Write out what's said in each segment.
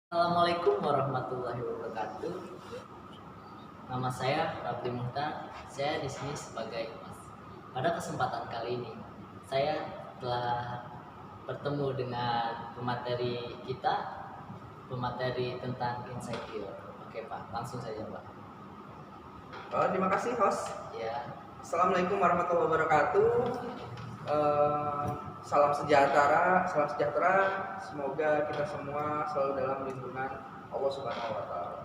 Assalamualaikum warahmatullahi wabarakatuh. Nama saya Rabli Muhtar. Saya di sini sebagai Mas. Pada kesempatan kali ini, saya telah bertemu dengan pemateri kita, pemateri tentang insecure. Oke Pak, langsung saja Pak. Terima kasih host. Ya, Assalamualaikum warahmatullahi wabarakatuh. Salam sejahtera. Semoga kita semua selalu dalam lindungan Allah Subhanahu Wa Taala.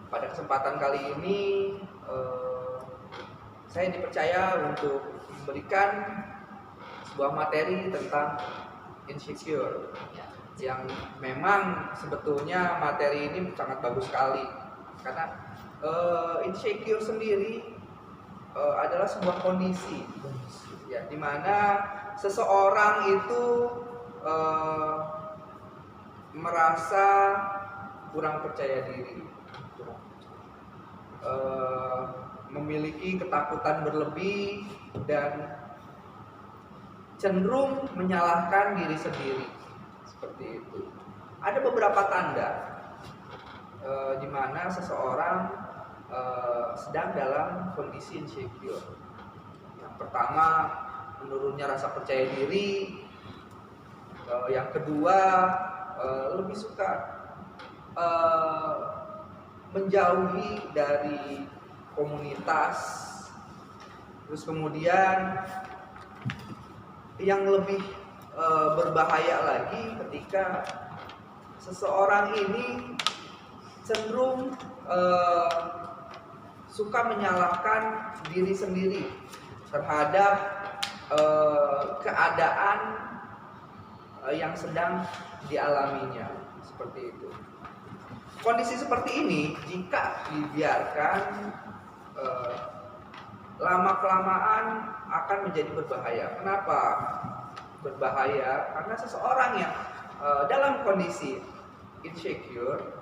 Pada kesempatan kali ini, saya dipercaya untuk memberikan sebuah materi tentang insecure, yang memang sebetulnya materi ini sangat bagus sekali karena insecure sendiri adalah sebuah kondisi ya, dimana seseorang itu merasa kurang percaya diri, memiliki ketakutan berlebih dan cenderung menyalahkan diri sendiri. Seperti itu. Ada beberapa tanda di mana seseorang sedang dalam kondisi insecure. Yang pertama, menurunnya rasa percaya diri. Yang kedua, lebih suka menjauhi dari komunitas. Terus kemudian yang lebih berbahaya lagi ketika seseorang ini cenderung suka menyalahkan diri sendiri terhadap keadaan yang sedang dialaminya. Seperti itu. Kondisi seperti ini jika dibiarkan lama-kelamaan akan menjadi berbahaya. Kenapa berbahaya? Karena seseorang yang dalam kondisi insecure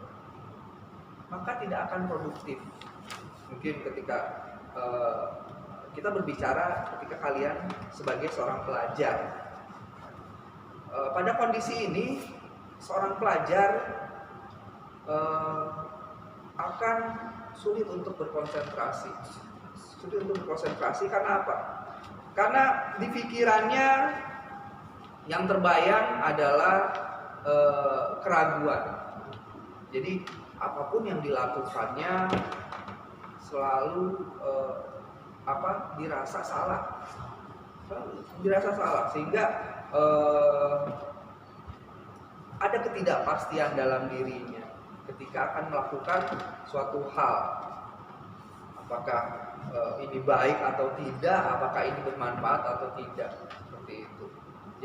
maka tidak akan produktif. Mungkin ketika kita berbicara ketika kalian sebagai seorang pelajar, pada kondisi ini seorang pelajar akan sulit untuk berkonsentrasi. Karena apa? Karena di pikirannya yang terbayang adalah keraguan. Jadi apapun yang dilakukannya selalu dirasa salah, sehingga ada ketidakpastian dalam dirinya ketika akan melakukan suatu hal. Apakah ini baik atau tidak, apakah ini bermanfaat atau tidak, seperti itu.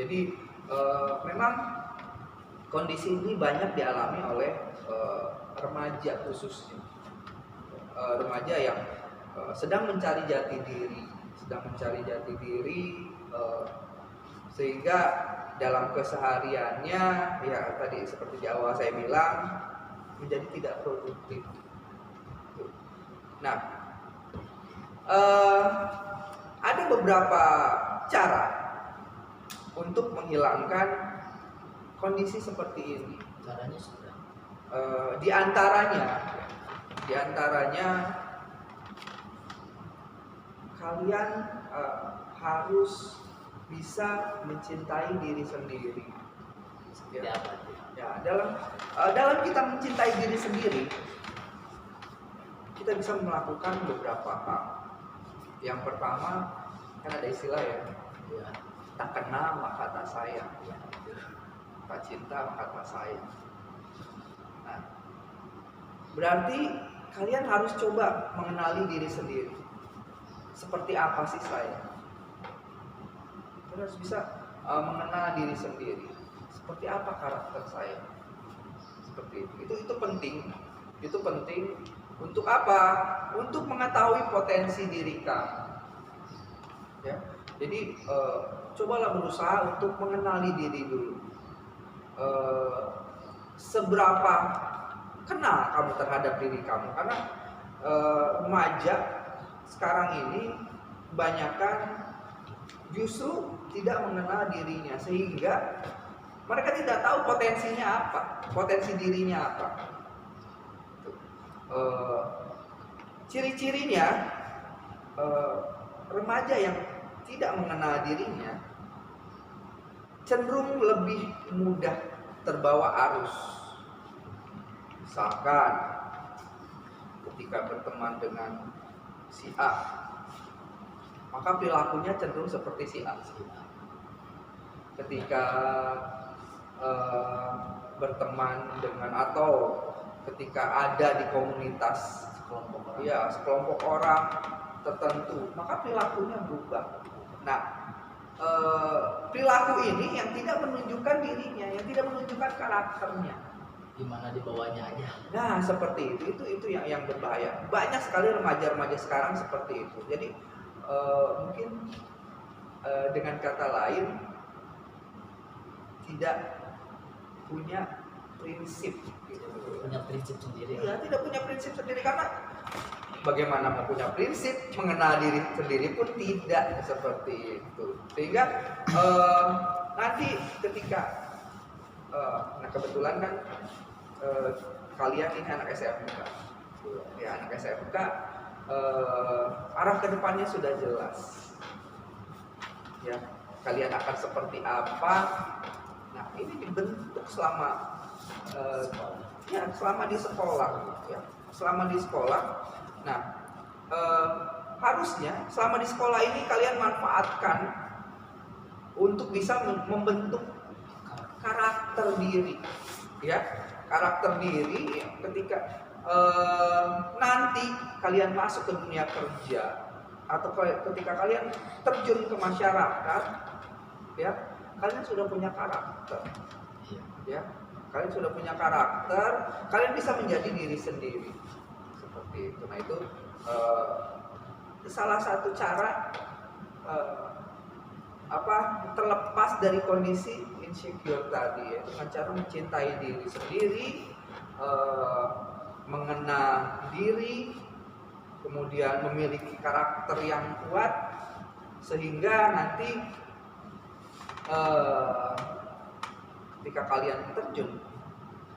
Jadi memang kondisi ini banyak dialami oleh remaja, khususnya remaja yang sedang mencari jati diri, sehingga dalam kesehariannya ya tadi seperti di awal saya bilang menjadi tidak produktif. Nah, ada beberapa cara untuk menghilangkan kondisi seperti ini. caranya sudah. Di antaranya kalian harus bisa mencintai diri sendiri. Seperti apa itu? Ya, dalam kita mencintai diri sendiri, kita bisa melakukan beberapa hal. Yang pertama, kan ada istilah ya, tak kenal maka tak sayang, tak cinta maka tak sayang. Nah, berarti kalian harus coba mengenali diri sendiri. Seperti apa sih saya? Kalian harus bisa mengenal diri sendiri. Seperti apa karakter saya? Seperti itu. Itu penting. Itu penting untuk apa? Untuk mengetahui potensi diri kamu. Ya. Jadi cobalah berusaha untuk mengenali diri dulu. Seberapa kenal kamu terhadap diri kamu? Karena remaja sekarang ini kebanyakan justru tidak mengenal dirinya, sehingga Mereka tidak tahu potensinya apa, potensi dirinya apa. Ciri-cirinya remaja yang tidak mengenal dirinya cenderung lebih mudah terbawa arus. Misalkan ketika berteman dengan si A, maka perilakunya cenderung seperti si A. Ketika berteman dengan atau ketika ada di komunitas sekelompok orang tertentu, maka perilakunya berubah. Nah, perilaku ini yang tidak menunjukkan dirinya, yang tidak menunjukkan karakternya. Gimana dibawanya aja. Nah, seperti itu yang berbahaya. Banyak sekali remaja-remaja sekarang seperti itu. Jadi mungkin dengan kata lain tidak punya prinsip gitu. Punya prinsip sendiri. Iya, tidak punya prinsip sendiri, karena bagaimana mau punya prinsip, mengenal diri sendiri pun tidak seperti itu. Sehingga nanti ketika nah kebetulan kan kalian ini anak SMK. Ya, anak SMK arah kedepannya sudah jelas. Ya, kalian akan seperti apa? Nah, ini dibentuk selama selama di sekolah, ya. Selama di sekolah. Nah, harusnya selama di sekolah ini kalian manfaatkan untuk bisa membentuk karakter diri, ya. Karakter diri ketika nanti kalian masuk ke dunia kerja atau ketika kalian terjun ke masyarakat, ya, kalian sudah punya karakter, ya, kalian sudah punya karakter, kalian bisa menjadi diri sendiri seperti itu. Nah, itu salah satu cara terlepas dari kondisi insecure tadi, ya, dengan cara mencintai diri sendiri, mengenal diri, kemudian memiliki karakter yang kuat, sehingga nanti ketika kalian terjun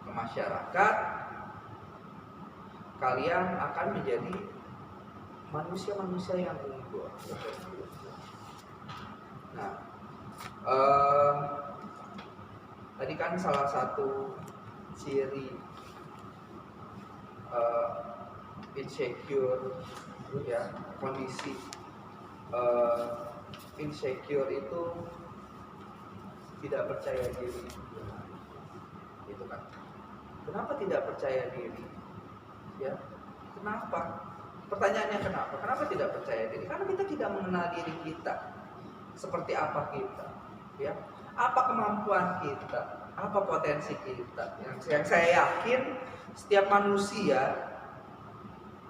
ke masyarakat, kalian akan menjadi manusia-manusia yang unggul. Nah, tadi kan salah satu ciri insecure, ya, kondisi insecure itu tidak percaya diri, gitu kan? Kenapa tidak percaya diri? Ya, kenapa? Pertanyaannya kenapa? Kenapa tidak percaya diri? Karena kita tidak mengenal diri kita, seperti apa kita, ya, apa kemampuan kita, apa potensi kita. Yang saya yakin setiap manusia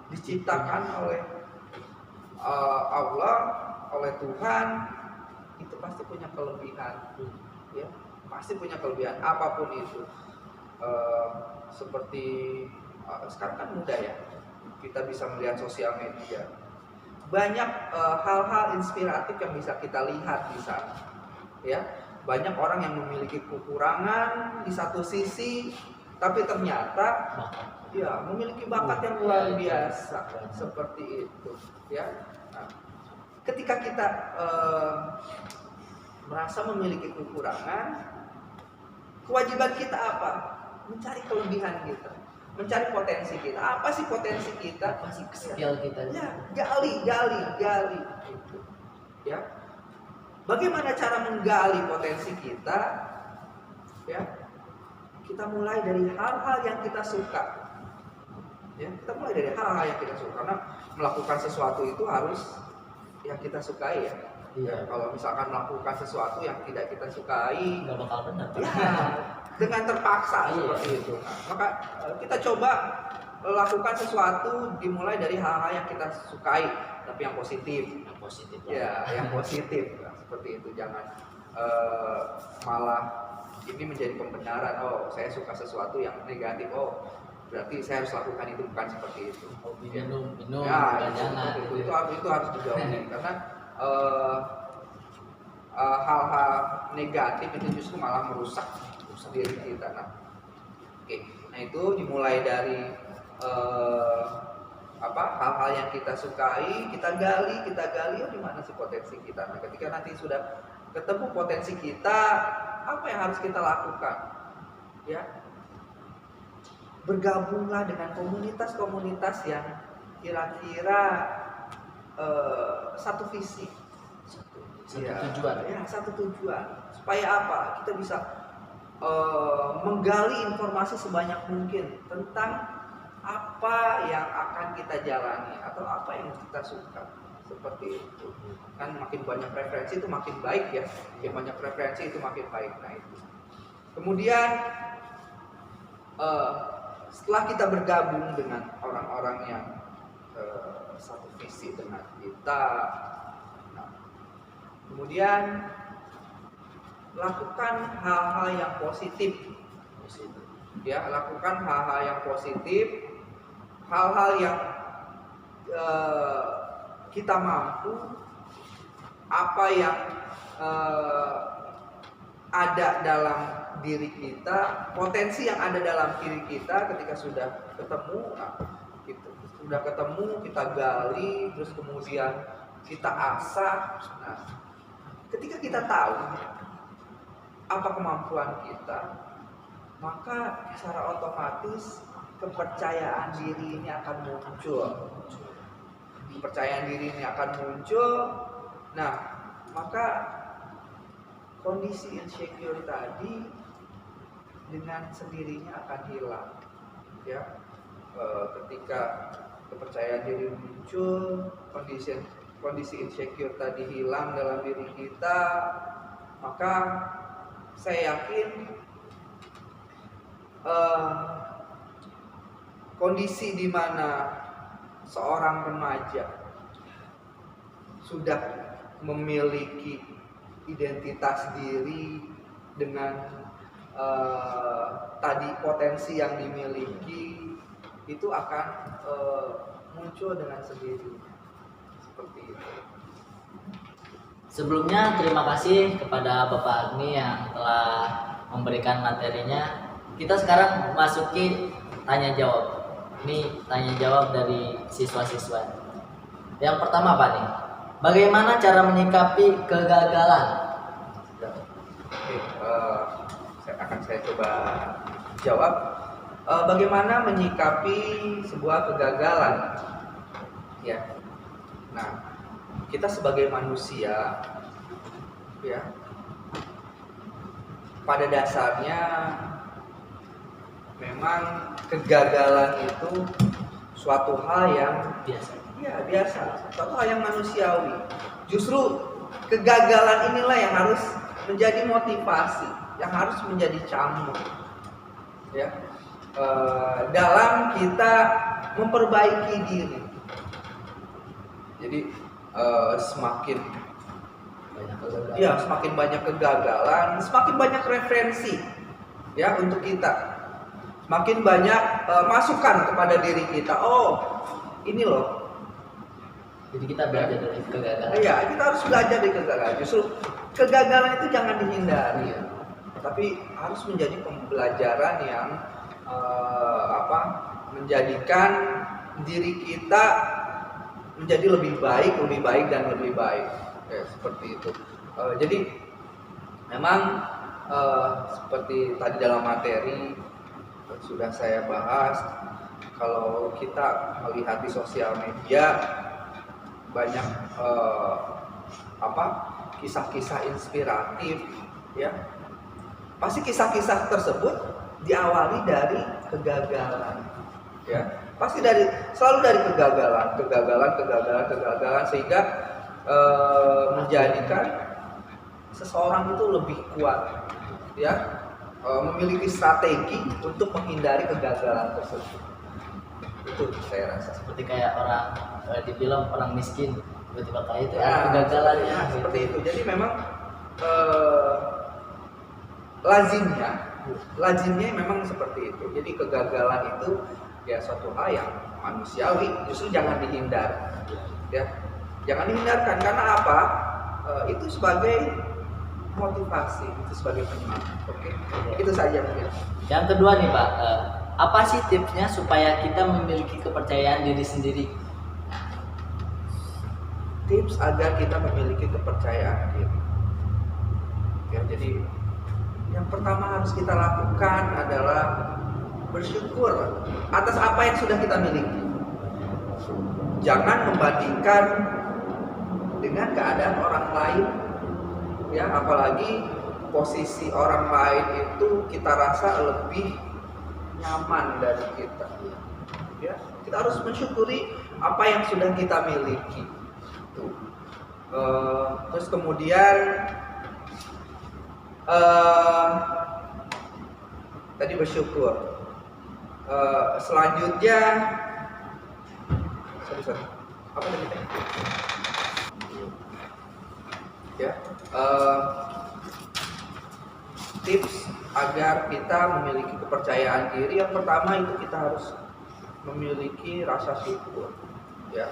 diciptakan oleh Allah, oleh Tuhan, itu pasti punya kelebihan, ya, pasti punya kelebihan apapun itu. Seperti sekarang kan mudah, ya, kita bisa melihat sosial media, banyak hal-hal inspiratif yang bisa kita lihat di sana, ya. Banyak orang yang memiliki kekurangan di satu sisi, tapi ternyata ya memiliki bakat yang luar biasa, seperti itu, ya. Nah, ketika kita merasa memiliki kekurangan, kewajiban kita apa? Mencari kelebihan kita, mencari potensi kita. Apa sih potensi kita? Apa sih skill kita? Ya, gali itu. Ya. Bagaimana cara menggali potensi kita? Ya. Kita mulai dari hal-hal yang kita suka. Ya, kita mulai dari hal-hal yang kita suka. Karena melakukan sesuatu itu harus yang kita sukai, ya. Iya. Kalau misalkan melakukan sesuatu yang tidak kita sukai, nggak bakal benar. ya, dengan terpaksa seperti itu. Nah, maka kita coba lakukan sesuatu dimulai dari hal-hal yang kita sukai, tapi yang positif. Yang positif. Ya, yang positif. Nah, seperti itu. Jangan malah ini menjadi pembenaran. Oh, saya suka sesuatu yang negatif. Oh, berarti saya harus lakukan itu, bukan seperti itu. Hobi minum, ya, jangan. itu harus dijauhi karena hal-hal negatif itu justru malah merusak diri kita. Nah, oke. Nah itu dimulai dari hal-hal yang kita sukai, kita gali oh di mana sih potensi kita. Nah, ketika nanti sudah ketemu potensi kita, apa yang harus kita lakukan? Ya, bergabunglah dengan komunitas-komunitas yang kira-kira satu visi, satu tujuan. Supaya apa? Kita bisa menggali informasi sebanyak mungkin tentang apa yang akan kita jalani atau apa yang kita suka, seperti itu. Kan makin banyak referensi itu makin baik ya. Makin banyak referensi itu makin baik. Nah itu. Kemudian setelah kita bergabung dengan orang-orang yang satu visi dengan kita, nah, kemudian lakukan hal-hal yang positif. Ya, lakukan hal-hal yang positif, hal-hal yang kita mampu, apa yang ada dalam diri kita, potensi yang ada dalam diri kita ketika sudah ketemu, kita gali, terus kemudian kita asah. Nah, ketika kita tahu apa kemampuan kita, maka secara otomatis kepercayaan diri ini akan muncul. Kepercayaan diri ini akan muncul. Nah, maka kondisi insecure tadi dengan sendirinya akan hilang. Ya, ketika kepercayaan diri muncul, kondisi insecure tadi hilang dalam diri kita, maka saya yakin kondisi di mana seorang remaja sudah memiliki identitas diri dengan tadi potensi yang dimiliki, itu akan muncul dengan sendirinya, seperti itu. Sebelumnya terima kasih kepada Bapak Agni yang telah memberikan materinya. Kita sekarang masuki tanya jawab. Ini tanya jawab dari siswa-siswa. Yang pertama apa nih? Bagaimana cara menyikapi kegagalan? Saya coba jawab. Bagaimana menyikapi sebuah kegagalan? Ya. Nah, kita sebagai manusia, ya, pada dasarnya memang kegagalan itu suatu hal yang biasa, suatu hal yang manusiawi. Justru kegagalan inilah yang harus menjadi motivasi, yang harus menjadi cambuk, ya, dalam kita memperbaiki diri. Jadi semakin banyak kegagalan, semakin banyak referensi ya untuk kita. Semakin banyak masukan kepada diri kita. Oh, ini loh. Jadi kita belajar dari kegagalan. Iya, kita harus belajar dari kegagalan. Justru kegagalan itu jangan dihindari, tapi harus menjadi pembelajaran yang menjadikan diri kita menjadi lebih baik dan lebih baik. Ya, seperti itu. Jadi memang seperti tadi dalam materi sudah saya bahas, kalau kita melihat di sosial media banyak kisah-kisah inspiratif, ya, pasti kisah-kisah tersebut diawali dari kegagalan, ya, pasti selalu dari kegagalan sehingga menjadikan seseorang itu lebih kuat, ya, memiliki strategi untuk menghindari kegagalan tersebut. Itu saya rasa seperti kayak orang di film orang miskin tiba-tiba kaya itu kegagalannya seperti itu. Jadi memang lazimnya memang seperti itu. Jadi kegagalan itu ya suatu hal yang manusiawi, justru jangan dihindar, ya, jangan dihindarkan. Karena apa? Itu sebagai motivasi, itu sebagai penyemangat. Oke, itu saja mungkin. Yang kedua nih Pak, apa sih tipsnya supaya kita memiliki kepercayaan diri sendiri? Tips agar kita memiliki kepercayaan diri. Ya, jadi yang pertama harus kita lakukan adalah bersyukur atas apa yang sudah kita miliki. Jangan membandingkan dengan keadaan orang lain, ya, apalagi posisi orang lain itu kita rasa lebih nyaman dari kita. Ya, kita harus mensyukuri apa yang sudah kita miliki. Terus kemudian tadi bersyukur. Selanjutnya, sorry. Apa tadi? Ya, tips agar kita memiliki kepercayaan diri, yang pertama itu kita harus memiliki rasa syukur. Ya,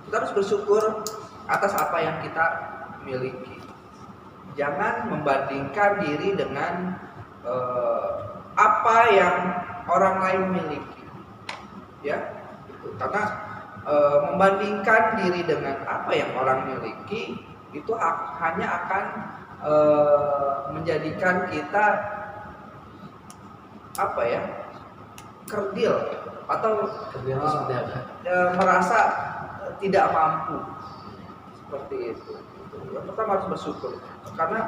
kita harus bersyukur atas apa yang kita miliki. Jangan membandingkan diri dengan apa yang orang lain miliki, ya, itu. Karena membandingkan diri dengan apa yang orang miliki itu hanya akan menjadikan kita kerdil atau merasa tidak mampu, seperti itu. Yang pertama harus bersyukur, karena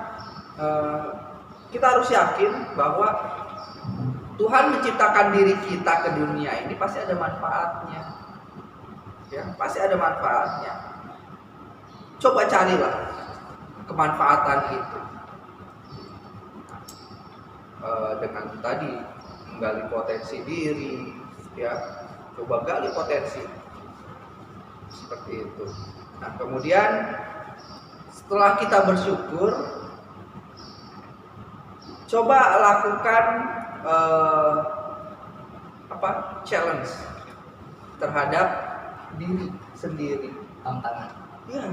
kita harus yakin bahwa Tuhan menciptakan diri kita ke dunia ini pasti ada manfaatnya, ya, pasti ada manfaatnya. Coba carilah kemanfaatan itu dengan tadi menggali potensi diri, ya, coba gali potensi seperti itu. Nah, kemudian setelah kita bersyukur, coba lakukan challenge terhadap diri sendiri. Tantangan. Ya,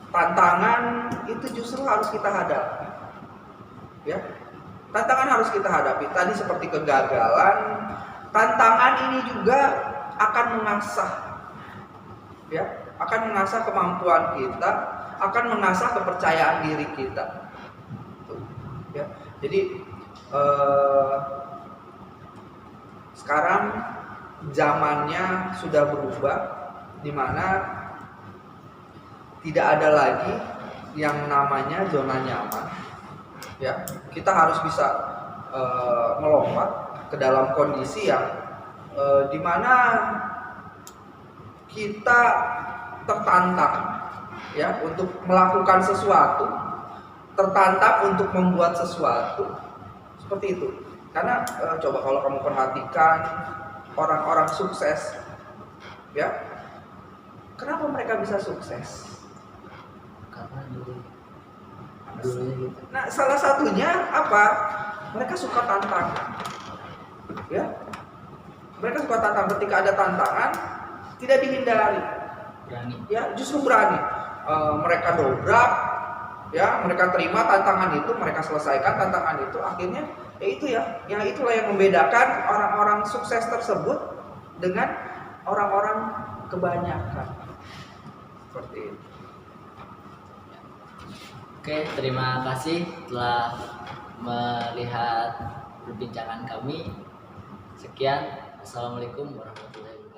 tantangan itu justru harus kita hadapi. Ya, tantangan harus kita hadapi. Tadi seperti kegagalan, tantangan ini juga akan mengasah, ya, akan mengasah kemampuan kita, akan mengasah kepercayaan diri kita. Ya, jadi sekarang zamannya sudah berubah, di mana tidak ada lagi yang namanya zona nyaman. Ya, kita harus bisa melompat ke dalam kondisi yang di mana kita tertantang, ya, untuk melakukan sesuatu, tertantang untuk membuat sesuatu, seperti itu. Karena coba kalau kamu perhatikan orang-orang sukses, ya, kenapa mereka bisa sukses? Karena dulunya gitu. Nah, salah satunya apa? Mereka suka tantangan, ya. Mereka suka tantangan. Ketika ada tantangan, tidak dihindari, Berani. ya, justru berani. Mereka dobrak, ya, mereka terima tantangan itu, mereka selesaikan tantangan itu. Akhirnya, ya itu ya, yang itulah yang membedakan orang-orang sukses tersebut dengan orang-orang kebanyakan. Seperti itu. Oke, terima kasih telah melihat perbincangan kami. Sekian, assalamualaikum warahmatullahi wabarakatuh.